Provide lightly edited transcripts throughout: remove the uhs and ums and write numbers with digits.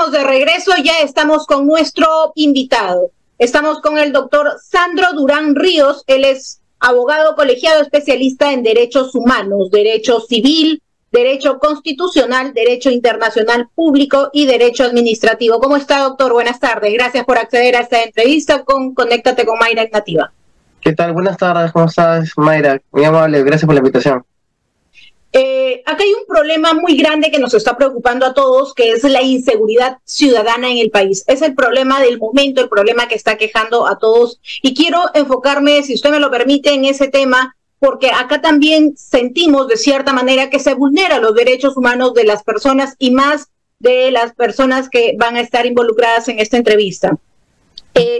Estamos de regreso, ya estamos con nuestro invitado. Estamos con el doctor Sandro Durán Ríos. Él es abogado colegiado especialista en derechos humanos, derecho civil, derecho constitucional, derecho internacional público y derecho administrativo. ¿Cómo está, doctor? Buenas tardes. Gracias por acceder a esta entrevista con Conéctate con Mayra Ignativa. ¿Qué tal? Buenas tardes. ¿Cómo estás, Mayra? Muy amable. Gracias por la invitación. Acá hay un problema muy grande que nos está preocupando a todos, que es la inseguridad ciudadana en el país. Es el problema del momento, el problema que está quejando a todos. Y quiero enfocarme, si usted me lo permite, en ese tema, porque acá también sentimos de cierta manera que se vulneran los derechos humanos de las personas y más de las personas que van a estar involucradas en esta entrevista.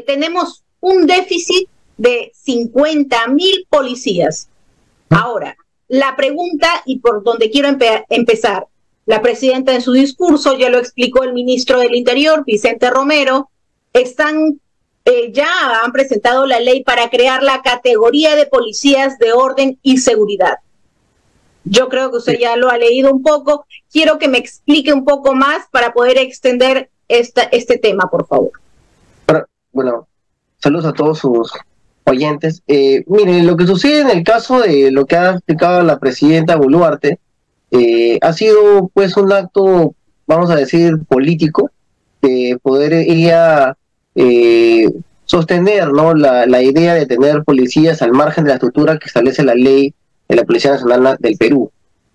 Tenemos un déficit de 50.000 policías. Ahora, la pregunta y por donde quiero empezar, la presidenta en su discurso, ya lo explicó el ministro del Interior, Vicente Romero, ya han presentado la ley para crear la categoría de policías de orden y seguridad. Yo creo que usted ya lo ha leído un poco. Quiero que me explique un poco más para poder extender este tema, por favor. Bueno, saludos a todos sus oyentes. Miren, lo que sucede en el caso de lo que ha explicado la presidenta Boluarte ha sido pues un acto, vamos a decir, político, de poder ella sostener, ¿no?, la idea de tener policías al margen de la estructura que establece la ley de la Policía Nacional del Perú.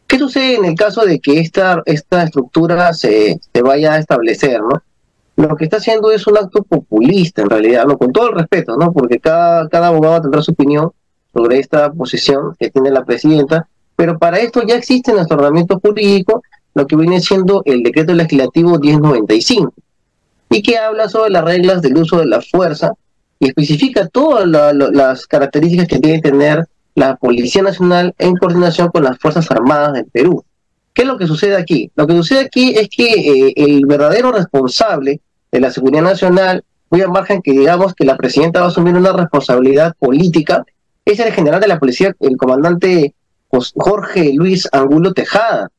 ¿Qué sucede en el caso de que esta estructura se vaya a establecer, ¿no? Lo que está haciendo es un acto populista, en realidad, ¿no?, con todo el respeto, ¿no?, porque cada abogado tendrá su opinión sobre esta posición que tiene la presidenta, pero para esto ya existe en nuestro ordenamiento jurídico lo que viene siendo el decreto legislativo 1095, y que habla sobre las reglas del uso de la fuerza y especifica todas las características que debe tener la Policía Nacional en coordinación con las Fuerzas Armadas del Perú. ¿Qué es lo que sucede aquí? Lo que sucede aquí es que el verdadero responsable de la seguridad nacional, muy al margen que digamos que la presidenta va a asumir una responsabilidad política, es el general de la policía, el comandante Jorge Luis Angulo Tejada,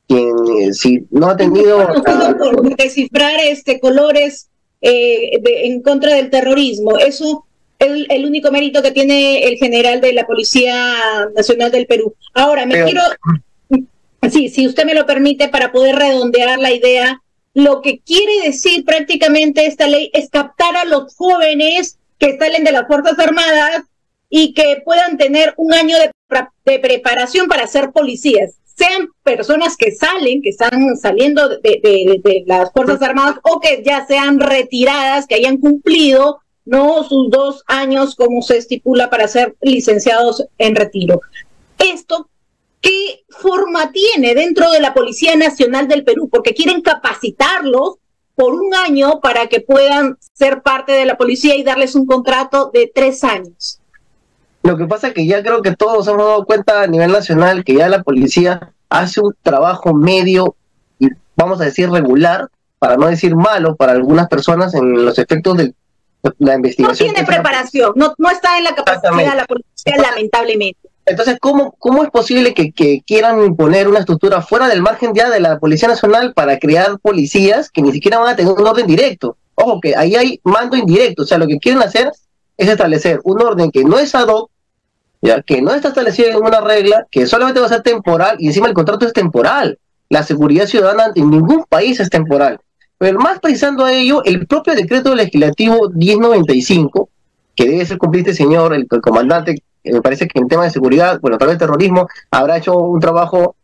quien si no ha tenido... Por descifrar colores en contra del terrorismo. Eso es el único mérito que tiene el general de la Policía Nacional del Perú. Ahora, sí, si usted me lo permite, para poder redondear la idea, lo que quiere decir prácticamente esta ley es captar a los jóvenes que salen de las Fuerzas Armadas y que puedan tener un año de preparación para ser policías, sean personas que están saliendo de las Fuerzas Armadas o que ya sean retiradas, que hayan cumplido, ¿no?, sus 2 años como se estipula para ser licenciados en retiro. Esto, ¿qué forma tiene dentro de la Policía Nacional del Perú? Porque quieren capacitarlos por 1 año para que puedan ser parte de la policía y darles un contrato de 3 años. Lo que pasa es que ya creo que todos hemos dado cuenta a nivel nacional que ya la policía hace un trabajo medio, y vamos a decir regular, para no decir malo, para algunas personas en los efectos de la investigación. No tiene preparación, no está en la capacidad de la policía, lamentablemente. Entonces, ¿cómo es posible que quieran imponer una estructura fuera del margen ya de la Policía Nacional para crear policías que ni siquiera van a tener un orden directo? Ojo, que ahí hay mando indirecto. O sea, lo que quieren hacer es establecer un orden que no es ad hoc, ya que no está establecido en una regla, que solamente va a ser temporal, y encima el contrato es temporal. La seguridad ciudadana en ningún país es temporal. Pero más precisando a ello, el propio decreto legislativo 1095, que debe ser cumplido este señor, el comandante, me parece que en tema de seguridad, bueno, tal vez terrorismo, habrá hecho un trabajo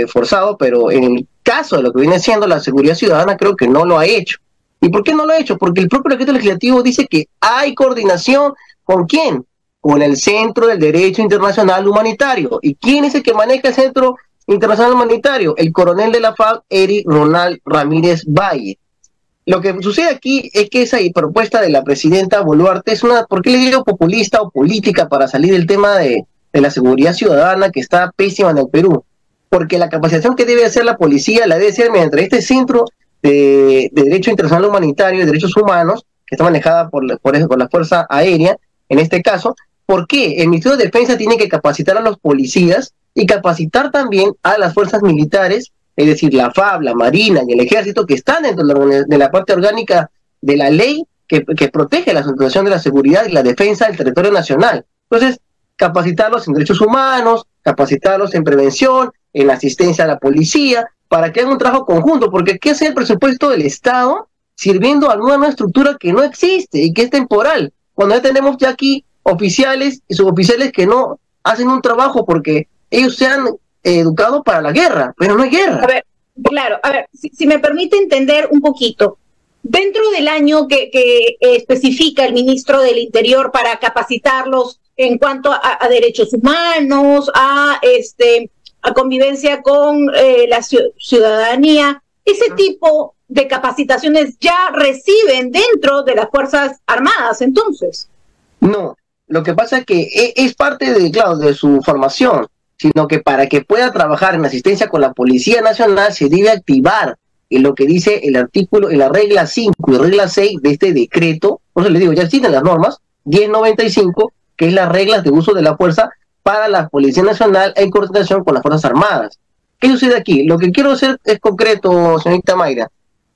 forzado, pero en el caso de lo que viene siendo la seguridad ciudadana, creo que no lo ha hecho. ¿Y por qué no lo ha hecho? Porque el propio decreto legislativo dice que hay coordinación. ¿Con quién? Con el Centro del Derecho Internacional Humanitario. ¿Y quién es el que maneja el Centro Internacional Humanitario? El coronel de la FARC, Eric Ronald Ramírez Valle. Lo que sucede aquí es que esa propuesta de la presidenta Boluarte es una, ¿por qué le digo populista o política para salir del tema de la seguridad ciudadana que está pésima en el Perú? Porque la capacitación que debe hacer la policía la debe hacer mediante este Centro de Derecho Internacional Humanitario y Derechos Humanos, que está manejada por la Fuerza Aérea, en este caso. ¿Por qué? El Ministerio de Defensa tiene que capacitar a los policías y capacitar también a las fuerzas militares es decir, la FAB, la Marina y el Ejército, que están dentro de la parte orgánica de la ley que protege la situación de la seguridad y la defensa del territorio nacional. Entonces, capacitarlos en derechos humanos, capacitarlos en prevención, en asistencia a la policía, para que hagan un trabajo conjunto, porque ¿qué hace el presupuesto del Estado sirviendo a alguna educatura que no existe y que es temporal? Cuando ya tenemos ya aquí oficiales y suboficiales que no hacen un trabajo porque ellos se han educado para la guerra, pero no hay guerra. A ver, claro, a ver, si me permite entender un poquito, dentro del año que especifica el ministro del Interior para capacitarlos en cuanto a derechos humanos, a convivencia con la ciudadanía, ese tipo de capacitaciones ya reciben dentro de las Fuerzas Armadas, entonces. No, lo que pasa es que es parte de, claro, de su formación, sino que para que pueda trabajar en asistencia con la Policía Nacional se debe activar en lo que dice el artículo, en la regla 5 y regla 6 de este decreto. Por eso le digo, ya existen las normas 1095, que es las reglas de uso de la fuerza para la Policía Nacional en coordinación con las Fuerzas Armadas. ¿Qué sucede aquí? Lo que quiero hacer es concreto, señorita Mayra.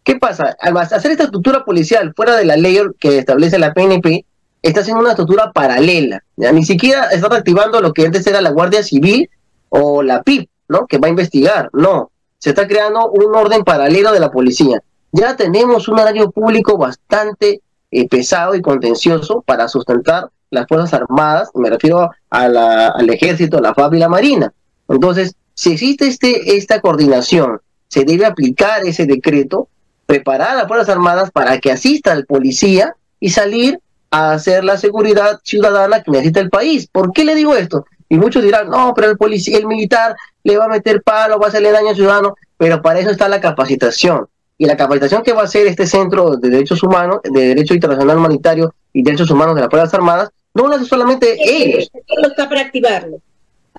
¿Qué pasa? Al hacer esta estructura policial fuera de la ley que establece la PNP, está haciendo una estructura paralela. ¿Ya? Ni siquiera está reactivando lo que antes era la Guardia Civil o la PIP, ¿no? Que va a investigar. No, se está creando un orden paralelo de la policía. Ya tenemos un horario público bastante pesado y contencioso para sustentar las Fuerzas Armadas, me refiero al Ejército, la FAB y la Marina. Entonces, si existe esta coordinación, se debe aplicar ese decreto, preparar a las Fuerzas Armadas para que asista al policía y salir a hacer la seguridad ciudadana que necesita el país. ¿Por qué le digo esto? Y muchos dirán, no, pero el militar le va a meter palo, va a hacerle daño al ciudadano, pero para eso está la capacitación. Y la capacitación que va a hacer este Centro de Derechos Humanos, de Derecho Internacional Humanitario y Derechos Humanos de las Fuerzas Armadas, no lo hacen solamente ellos. Lo está para activarlo.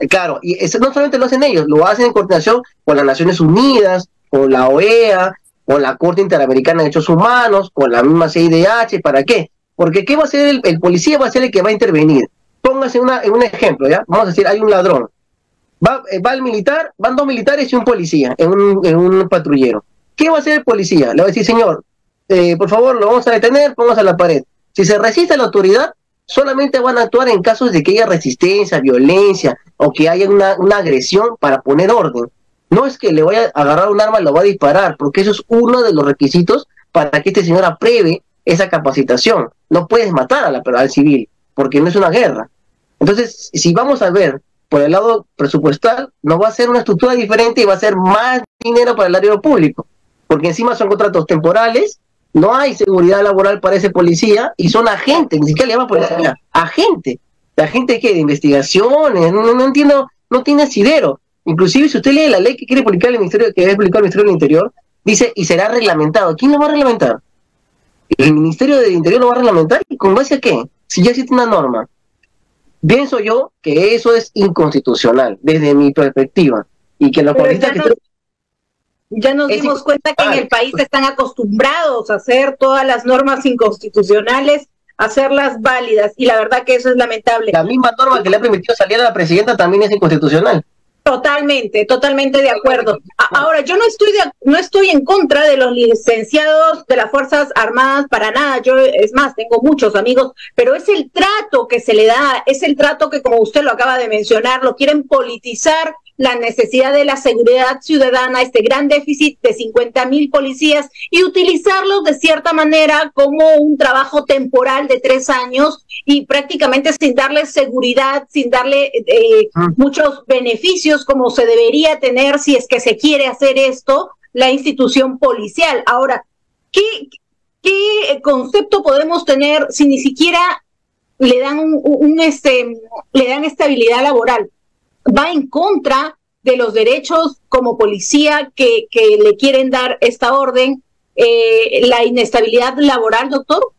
Claro, y eso no solamente lo hacen ellos, lo hacen en coordinación con las Naciones Unidas, con la OEA, con la Corte Interamericana de Derechos Humanos, con la misma CIDH. ¿Para qué? Porque ¿qué va a hacer el policía? Va a ser el que va a intervenir. Póngase en un ejemplo, ¿ya? Vamos a decir, hay un ladrón. Va el militar, van dos militares y un policía en un patrullero. ¿Qué va a hacer el policía? Le va a decir, señor, por favor, lo vamos a detener, póngase a la pared. Si se resiste a la autoridad, solamente van a actuar en casos de que haya resistencia, violencia, o que haya una agresión para poner orden. No es que le vaya a agarrar un arma y lo va a disparar, porque eso es uno de los requisitos para que este señor apruebe esa capacitación. No puedes matar al civil, porque no es una guerra. Entonces, si vamos a ver por el lado presupuestal, nos va a ser una estructura diferente y va a ser más dinero para el área público, porque encima son contratos temporales, no hay seguridad laboral para ese policía y son agentes, ni siquiera le llaman policía, agente. ¿La gente qué? De investigaciones, no entiendo, no tiene asidero. Inclusive si usted lee la ley que quiere publicar el Ministerio, que debe publicar el Ministerio del Interior, dice, y será reglamentado. ¿Quién lo va a reglamentar? ¿El Ministerio del Interior lo va a reglamentar? ¿Y con base a qué? Si ya existe una norma. Pienso yo que eso es inconstitucional, desde mi perspectiva. Y que los policías ya nos dimos cuenta que en el país están acostumbrados a hacer todas las normas inconstitucionales, a hacerlas válidas, y la verdad que eso es lamentable. La misma norma que le ha permitido salir a la presidenta también es inconstitucional. Totalmente de acuerdo. Ahora, yo no estoy en contra de los licenciados de las Fuerzas Armadas para nada. Yo, es más, tengo muchos amigos, pero es el trato que se le da, es el trato que, como usted lo acaba de mencionar, lo quieren politizar, la necesidad de la seguridad ciudadana, este gran déficit de 50,000 policías, y utilizarlos de cierta manera como un trabajo temporal de 3 años y prácticamente sin darle seguridad, sin darle muchos beneficios como se debería tener si es que se quiere hacer esto, la institución policial. Ahora, ¿qué concepto podemos tener si ni siquiera le dan le dan estabilidad laboral? Va en contra de los derechos como policía que le quieren dar esta orden, la inestabilidad laboral, doctor.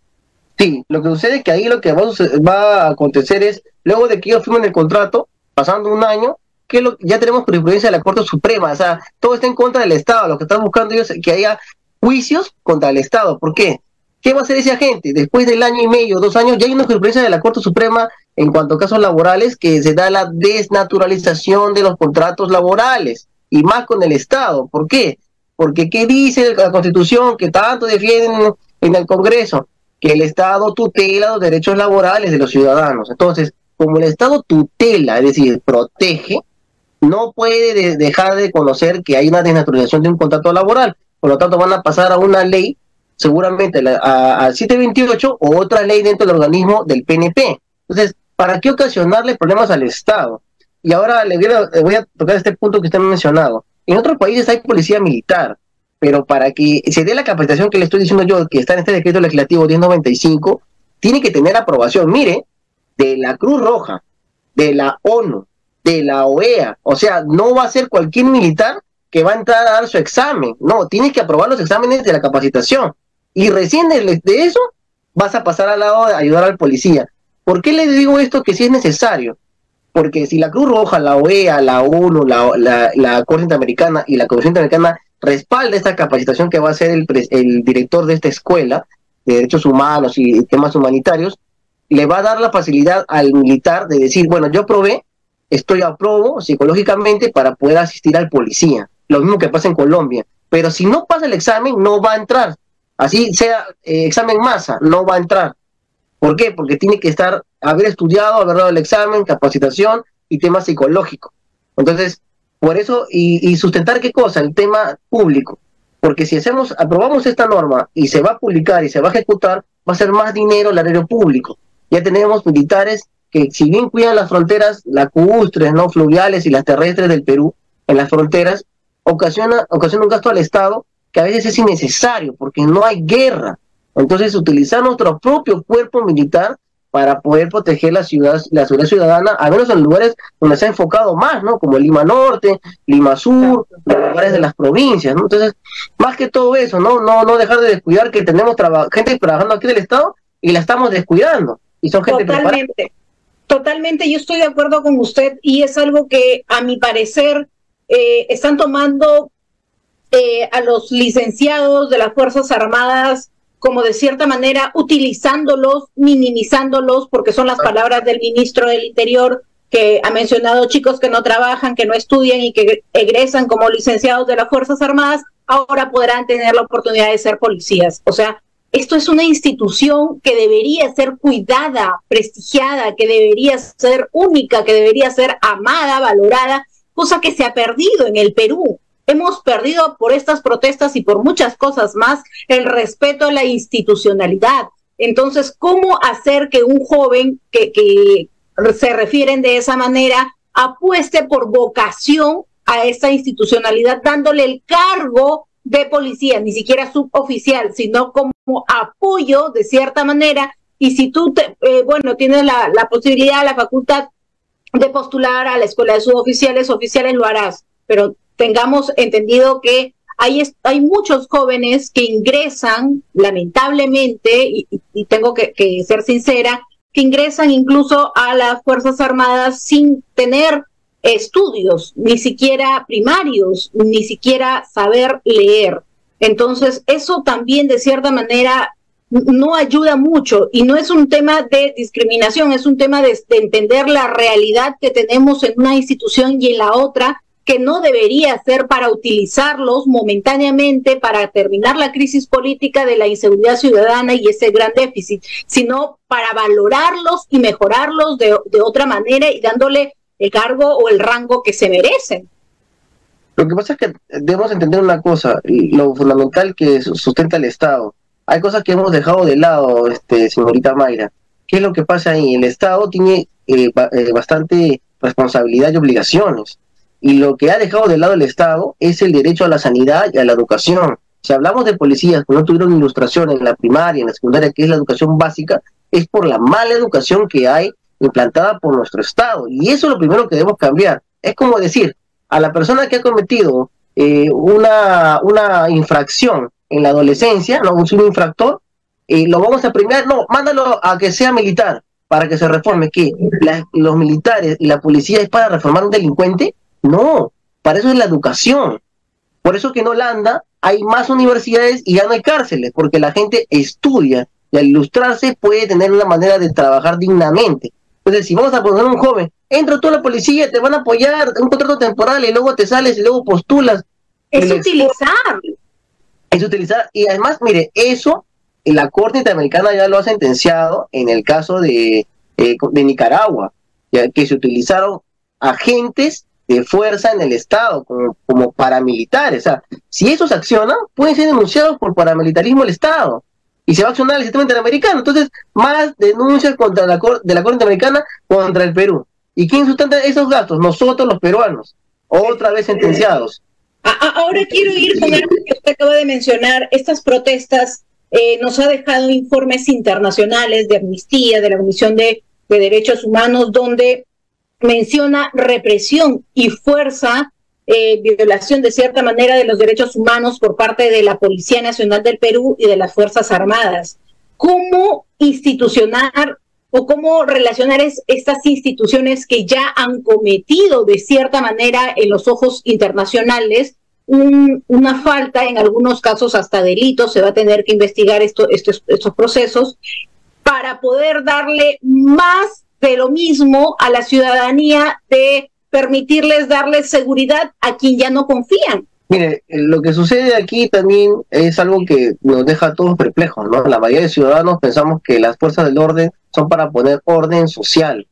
Sí, lo que sucede es que ahí lo que va a acontecer es, luego de que ellos firmen el contrato, pasando un año, ya tenemos jurisprudencia de la Corte Suprema. O sea, todo está en contra del Estado. Lo que están buscando ellos es que haya juicios contra el Estado. ¿Por qué? ¿Qué va a hacer ese agente? Después del año y medio, 2 años, ya hay una jurisprudencia de la Corte Suprema en cuanto a casos laborales que se da la desnaturalización de los contratos laborales. y más con el Estado. ¿Por qué? Porque ¿qué dice la Constitución que tanto defienden en el Congreso? Que el Estado tutela los derechos laborales de los ciudadanos. Entonces, como el Estado tutela, es decir, protege, no puede dejar de conocer que hay una desnaturalización de un contrato laboral. Por lo tanto, van a pasar a una ley, seguramente al 728, o otra ley dentro del organismo del PNP. Entonces, ¿para qué ocasionarle problemas al Estado? Y ahora le voy a tocar este punto que usted me ha mencionado. En otros países hay policía militar, pero para que se dé la capacitación que le estoy diciendo yo, que está en este decreto legislativo 1095, tiene que tener aprobación, mire, de la Cruz Roja, de la ONU, de la OEA. O sea, no va a ser cualquier militar que va a entrar a dar su examen. No, tienes que aprobar los exámenes de la capacitación. Y recién de eso vas a pasar al lado de ayudar al policía. ¿Por qué le digo esto? Que sí es necesario. Porque si la Cruz Roja, la OEA, la ONU, la Corte Interamericana y la Comisión Interamericana respalda esta capacitación que va a hacer el director de esta escuela de derechos humanos y temas humanitarios, le va a dar la facilidad al militar de decir, bueno, yo aprobé, aprobo psicológicamente para poder asistir al policía. Lo mismo que pasa en Colombia. Pero si no pasa el examen, no va a entrar. Así sea examen masa, no va a entrar. ¿Por qué? Porque tiene que haber estudiado, haber dado el examen, capacitación y tema psicológico. Entonces, por eso, y sustentar qué cosa, el tema público. Porque si aprobamos esta norma y se va a publicar y se va a ejecutar, va a ser más dinero el erario público. Ya tenemos militares que, si bien cuidan las fronteras lacustres, no fluviales y las terrestres del Perú, en las fronteras, ocasiona un gasto al Estado que a veces es innecesario porque no hay guerra. Entonces, utilizar nuestro propio cuerpo militar para poder proteger la seguridad ciudadana, al menos en lugares donde se ha enfocado más, ¿no? Como Lima Norte, Lima Sur, los lugares de las provincias, ¿no? Entonces, más que todo eso, no dejar de descuidar que tenemos gente trabajando aquí del Estado y la estamos descuidando. Y son gente preparada. Totalmente, yo estoy de acuerdo con usted y es algo que, a mi parecer, están tomando a los licenciados de las Fuerzas Armadas como de cierta manera utilizándolos, minimizándolos, porque son las palabras del ministro del Interior, que ha mencionado chicos que no trabajan, que no estudian y que egresan como licenciados de las Fuerzas Armadas, ahora podrán tener la oportunidad de ser policías. O sea, esto es una institución que debería ser cuidada, prestigiada, que debería ser única, que debería ser amada, valorada, cosa que se ha perdido en el Perú. Hemos perdido por estas protestas y por muchas cosas más el respeto a la institucionalidad. Entonces, ¿cómo hacer que un joven que se refieren de esa manera apueste por vocación a esta institucionalidad, dándole el cargo de policía, ni siquiera suboficial, sino como apoyo de cierta manera? Y si tú tienes la posibilidad, la facultad de postular a la escuela de suboficiales, oficiales, lo harás, pero tengamos entendido que hay muchos jóvenes que ingresan, lamentablemente, y tengo que ser sincera, que ingresan incluso a las Fuerzas Armadas sin tener estudios, ni siquiera primarios, ni siquiera saber leer. Entonces, eso también de cierta manera no ayuda mucho, y no es un tema de discriminación, es un tema de entender la realidad que tenemos en una institución y en la otra, que no debería ser para utilizarlos momentáneamente para terminar la crisis política de la inseguridad ciudadana y ese gran déficit, sino para valorarlos y mejorarlos de otra manera y dándole el cargo o el rango que se merecen. Lo que pasa es que debemos entender una cosa, lo fundamental que sustenta el Estado. Hay cosas que hemos dejado de lado, señorita Mayra. ¿Qué es lo que pasa ahí? El Estado tiene bastante responsabilidad y obligaciones. Y lo que ha dejado de lado el Estado es el derecho a la sanidad y a la educación. Si hablamos de policías que no tuvieron ilustración en la primaria, en la secundaria, que es la educación básica, es por la mala educación que hay implantada por nuestro Estado. Y eso es lo primero que debemos cambiar. Es como decir, a la persona que ha cometido una infracción en la adolescencia, no, es un infractor, lo vamos a premiar, no, mándalo a que sea militar para que se reforme. ¿Qué? Los militares y la policía es para reformar un delincuente. No, para eso es la educación. Por eso que en Holanda hay más universidades y ya no hay cárceles, porque la gente estudia y al ilustrarse puede tener una manera de trabajar dignamente. Entonces, si vamos a poner un joven, entra tú a la policía, te van a apoyar, un contrato temporal, y luego te sales y luego postulas. Es utilizar. Es utilizar, y además, mire, eso la Corte Interamericana ya lo ha sentenciado en el caso de Nicaragua, ya que se utilizaron agentes de fuerza en el Estado como paramilitares. O sea, si esos accionan, pueden ser denunciados por paramilitarismo del Estado y se va a accionar el sistema interamericano. Entonces, más denuncias de la Corte Interamericana contra el Perú. ¿Y quién sustenta esos gastos? Nosotros, los peruanos, otra vez sentenciados. Ahora quiero ir con algo que usted acaba de mencionar. Estas protestas nos ha dejado informes internacionales de Amnistía, de la Comisión de Derechos Humanos, donde menciona represión y fuerza, violación de cierta manera de los derechos humanos por parte de la Policía Nacional del Perú y de las Fuerzas Armadas. ¿Cómo institucionar o cómo relacionar estas instituciones que ya han cometido de cierta manera en los ojos internacionales una falta, en algunos casos hasta delitos? Se va a tener que investigar estos procesos para poder darle más de lo mismo a la ciudadanía, de permitirles darles seguridad a quien ya no confían. Mire, lo que sucede aquí también es algo que nos deja a todos perplejos, ¿no? La mayoría de ciudadanos pensamos que las fuerzas del orden son para poner orden social.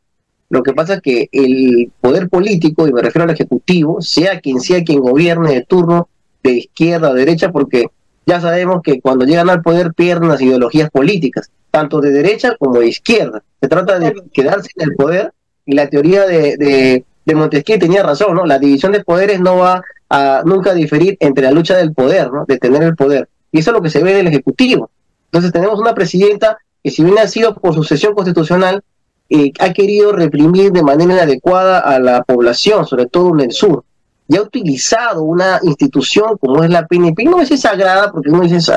Lo que pasa es que el poder político, y me refiero al Ejecutivo, sea quien gobierne de turno, de izquierda o derecha, porque ya sabemos que cuando llegan al poder pierden las ideologías políticas, tanto de derecha como de izquierda. Se trata de quedarse en el poder, y la teoría de Montesquieu tenía razón, ¿no? La división de poderes no va a nunca diferir entre la lucha del poder, ¿no? De tener el poder. Y eso es lo que se ve en el Ejecutivo. Entonces tenemos una presidenta que, si bien ha sido por sucesión constitucional, ha querido reprimir de manera inadecuada a la población, sobre todo en el sur. Y ha utilizado una institución como es la PNP, no es sagrada, porque no es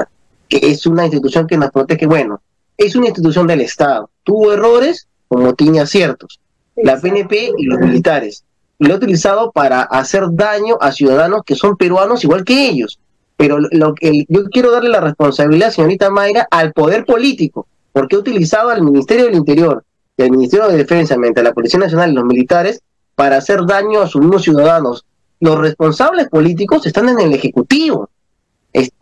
que es una institución que nos protege. Bueno, es una institución del Estado. Tuvo errores como tiene aciertos. La PNP y los militares. Y lo ha utilizado para hacer daño a ciudadanos que son peruanos igual que ellos. Pero yo quiero darle la responsabilidad, señorita Mayra, al poder político, porque ha utilizado al Ministerio del Interior y al Ministerio de Defensa, mediante la Policía Nacional y los militares, para hacer daño a sus mismos ciudadanos. Los responsables políticos están en el Ejecutivo.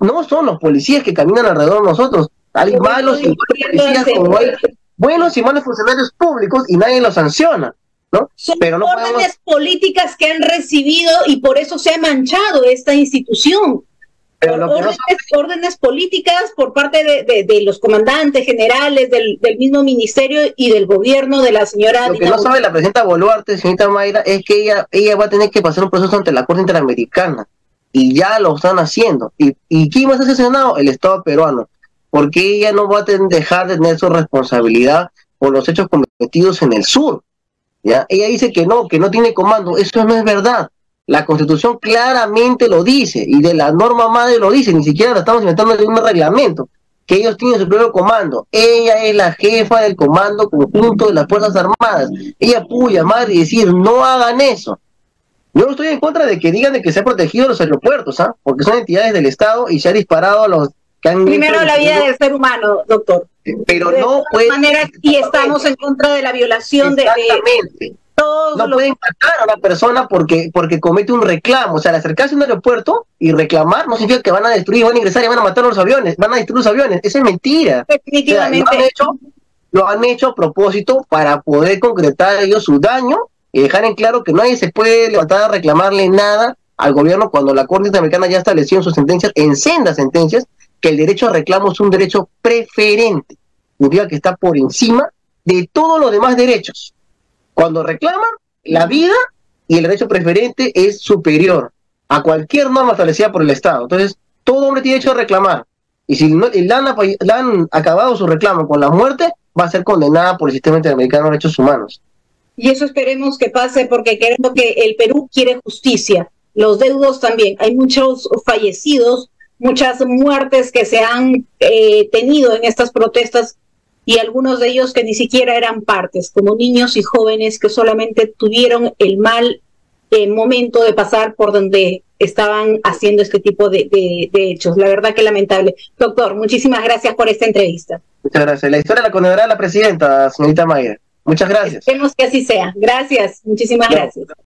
No son los policías que caminan alrededor de nosotros. Hay malos y buenos policías, como hay buenos y malos funcionarios públicos, y nadie los sanciona, ¿no? Son órdenes políticas que han recibido, y por eso se ha manchado esta institución. Órdenes políticas por parte de los comandantes generales del mismo ministerio y del gobierno de la señora. Lo que no sabe la presidenta Boluarte, señorita Mayra, es que ella va a tener que pasar un proceso ante la Corte Interamericana, y ya lo están haciendo. ¿Y quién va a ser sancionado? El Estado peruano, porque ella no va a dejar de tener su responsabilidad por los hechos cometidos en el sur, ¿ya? Ella dice que no tiene comando. Eso no es verdad. La Constitución claramente lo dice, y de la norma madre lo dice, ni siquiera la estamos inventando en un reglamento, que ellos tienen su propio comando. Ella es la jefa del comando conjunto de las Fuerzas Armadas. Ella pudo llamar y decir, no hagan eso. Yo no estoy en contra de que digan de que se han protegido los aeropuertos, porque son entidades del Estado y se ha disparado a los que han... Primero la vida del ser humano, doctor. Pero no puede... Y estamos en contra de la violación de no pueden matar a una persona porque comete un reclamo. O sea, al acercarse a un aeropuerto y reclamar no significa que van a destruir, van a ingresar y van a matar a los aviones, van a destruir los aviones. Esa es mentira. Definitivamente. O sea, lo han hecho a propósito para poder concretar ellos su daño y dejar en claro que nadie se puede levantar a reclamarle nada al gobierno, cuando la Corte Interamericana ya estableció en sus sentencias, en sendas sentencias, que el derecho a reclamo es un derecho preferente. Significa que está por encima de todos los demás derechos. Cuando reclaman, la vida y el derecho preferente es superior a cualquier norma establecida por el Estado. Entonces, todo hombre tiene derecho a reclamar. Y si le han acabado su reclamo con la muerte, va a ser condenada por el Sistema Interamericano de Derechos Humanos. Y eso esperemos que pase, porque creo que el Perú quiere justicia. Los deudos también. Hay muchos fallecidos, muchas muertes que se han tenido en estas protestas, y algunos de ellos que ni siquiera eran partes, como niños y jóvenes que solamente tuvieron el mal momento de pasar por donde estaban haciendo este tipo de hechos. La verdad que lamentable. Doctor, muchísimas gracias por esta entrevista. Muchas gracias. La historia la condenará la presidenta, señorita Mayra. Muchas gracias. Esperemos que así sea. Gracias, muchísimas gracias.